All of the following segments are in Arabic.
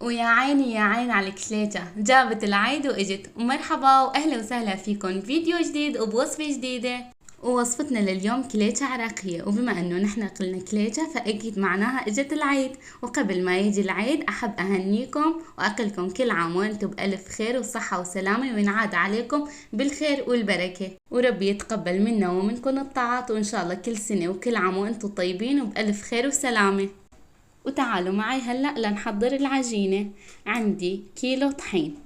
ويا عيني يا عين على الكليجة، جابت العيد واجت. ومرحبا واهلا وسهلا فيكم فيديو جديد وبوصفة جديدة. ووصفتنا لليوم كليجة عراقية، وبما انه نحن قلنا كليجة فاكيد معناها اجت العيد. وقبل ما يجي العيد احب اهنيكم واقلكم كل عام وانتم بالف خير وصحة وسلامة، وينعاد عليكم بالخير والبركة، وربي يتقبل منا ومنكم الطاعات، وان شاء الله كل سنة وكل عام وانتم طيبين وبالف خير وسلامة. وتعالوا معي هلأ لنحضر العجينة. عندي كيلو طحين،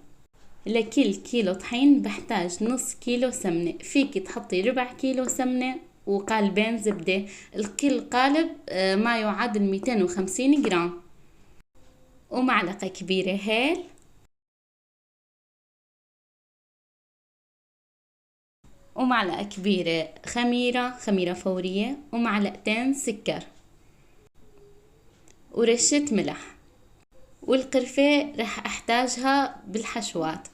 لكل كيلو طحين بحتاج نص كيلو سمنة. فيك تحطي ربع كيلو سمنة وقالبين زبدة. الكل قالب ما يعادل 250 جرام. ومعلقة كبيرة هيل، ومعلقة كبيرة خميرة فورية، ومعلقتين سكر، ورشة ملح. والقرفة رح احتاجها بالحشوات،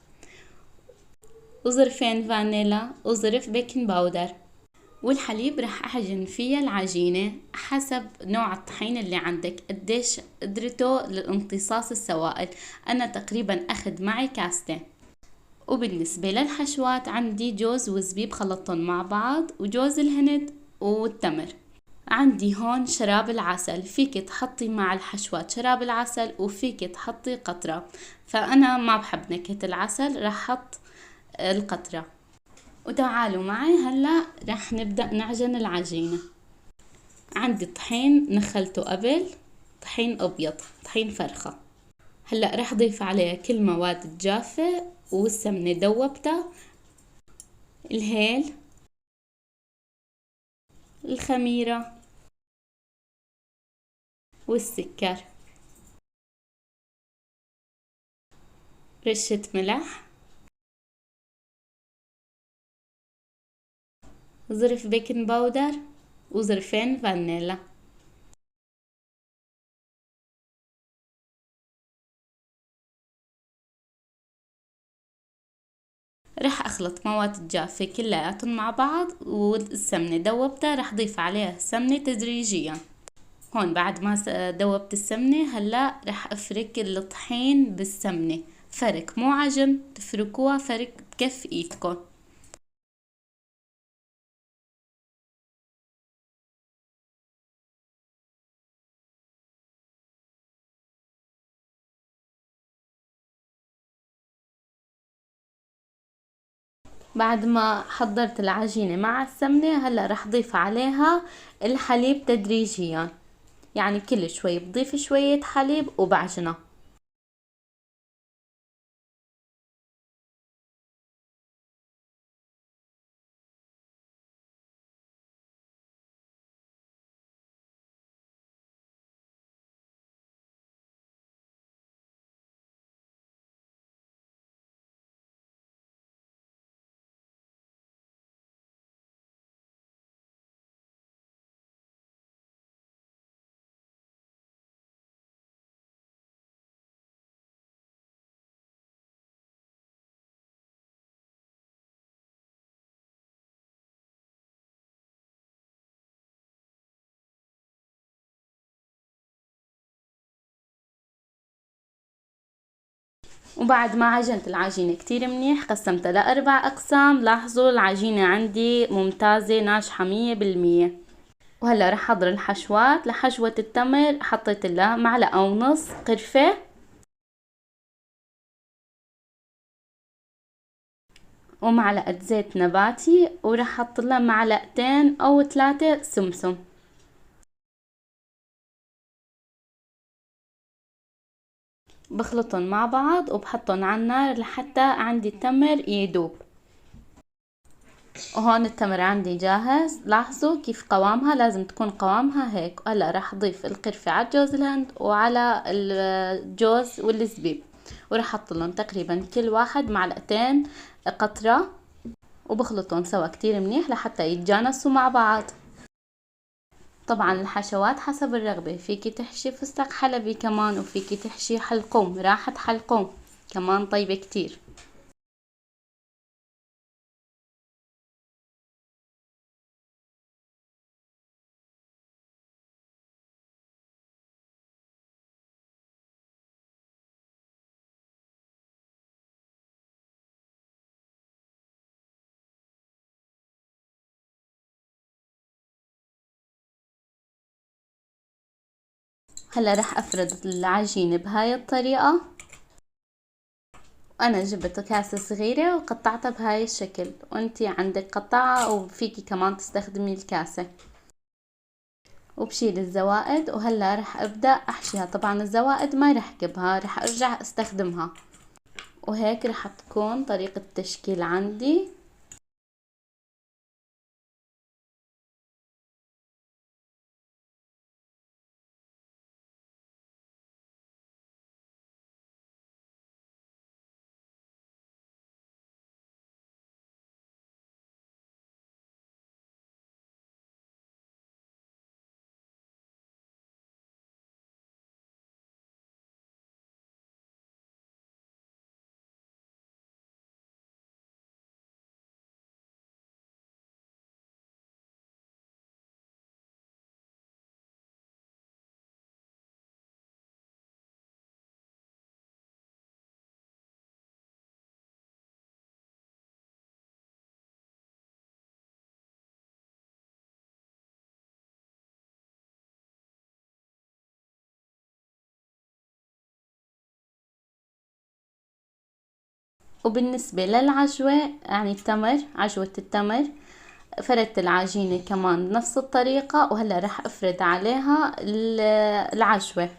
وظرفين فانيلا، وظرف بيكنج باودر. والحليب رح أعجن فيها العجينة حسب نوع الطحين اللي عندك، قديش قدرته لامتصاص السوائل. أنا تقريبا أخذ معي كاستين. وبالنسبة للحشوات عندي جوز وزبيب خلطتهم مع بعض، وجوز الهند والتمر. عندي هون شراب العسل، فيك تحطي مع الحشوات شراب العسل وفيك تحطي قطرة، فأنا ما بحب نكهة العسل رح حط القطرة. وتعالوا معي هلا رح نبدأ نعجن العجينة. عندي طحين نخلته قبل، طحين أبيض، طحين فرخة. هلا رح ضيف عليها كل مواد الجافة والسمنة دوبتها، الهيل، الخميرة، والسكر، رشة ملح، ظرف بيكنج باودر، وظرفين فانيلا. رح اخلط مواد الجافة كلياتهم مع بعض، والسمنة دوبتها رح ضيف عليها السمنة تدريجيا. هون بعد ما دوبت السمنة هلا رح افرك الطحين بالسمنة، فرك مو عجن، تفركوها فرك بكف ايدكم. بعد ما حضرت العجينة مع السمنة هلا رح ضيف عليها الحليب تدريجيا، يعني كل شوي بضيف شوية حليب وبعجنها. وبعد ما عجنت العجينة كتير منيح قسمتها لأربع أقسام. لاحظوا العجينة عندي ممتازة ناجحة 100%. وهلا رح احضر الحشوات. لحشوة التمر حطيت لها معلقة ونص قرفة، ومعلقة زيت نباتي، ورح احط لها معلقتين او 3 سمسم. بخلطهم مع بعض وبحطهم على النار لحتى عندي التمر يدوب. وهون التمر عندي جاهز. لاحظوا كيف قوامها، لازم تكون قوامها هيك. هلا راح اضيف القرفة على جوز الهند وعلى الجوز والزبيب، وراح احط لهم تقريبا كل واحد معلقتين قطرة، وبخلطهم سوا كتير منيح لحتى يتجانسوا مع بعض. طبعا الحشوات حسب الرغبة، فيكي تحشي فستق حلبي كمان، وفيكي تحشي حلقوم، راحة حلقوم كمان طيبة كتير. هلا رح افرد العجينة بهاي الطريقة. انا جبت كاسة صغيرة وقطعتها بهاي الشكل، وانتي عندك قطعة وفيكي كمان تستخدمي الكاسة. وبشيل الزوائد، وهلا رح ابدأ احشيها. طبعا الزوائد ما رح اكبها، رح ارجع استخدمها. وهيك رح تكون طريقة التشكيل عندي. وبالنسبة للعجوة، يعني التمر، عجوة التمر، فردت العجينة كمان بنفس الطريقة. وهلا رح افرد عليها العجوة.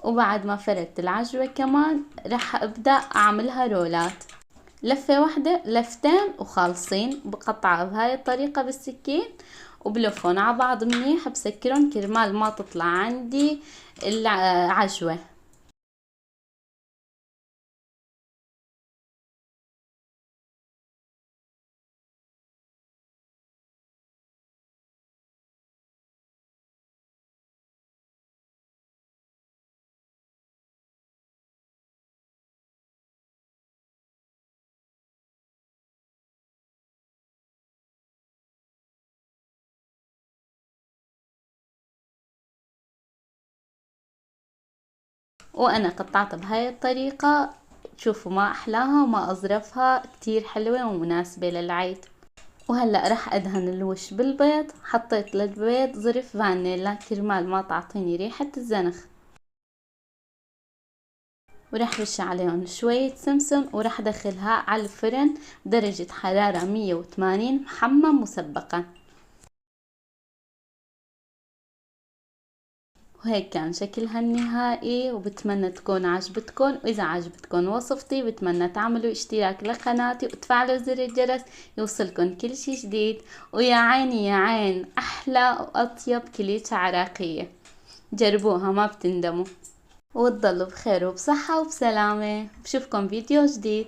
وبعد ما فردت العجوة كمان رح ابدأ اعملها رولات. لفة واحدة، لفتين وخالصين. بقطعها بهاي الطريقة بالسكين وبلفهم على بعض منيح، بسكرهم كرمال ما تطلع عندي العجوة. وانا قطعتها بهاي الطريقة. شوفوا ما احلاها وما اظرفها، كتير حلوة ومناسبة للعيد. وهلأ رح ادهن الوش بالبيض. حطيت للبيض ظرف فانيلا كرمال ما تعطيني ريحة الزنخ. ورح رش عليهم شوية سمسم، ورح دخلها على الفرن درجة حرارة 180 محمم مسبقا. وهيك كان شكلها النهائي، وبتمنى تكون عجبتكم. وإذا عجبتكم وصفتي بتمنى تعملوا اشتراك لقناتي وتفعلوا زر الجرس يوصلكم كل شي جديد. ويا عيني يا عين، أحلى وأطيب كليتش عراقية، جربوها ما بتندموا. وتضلوا بخير وبصحة وبسلامة. بشوفكم فيديو جديد.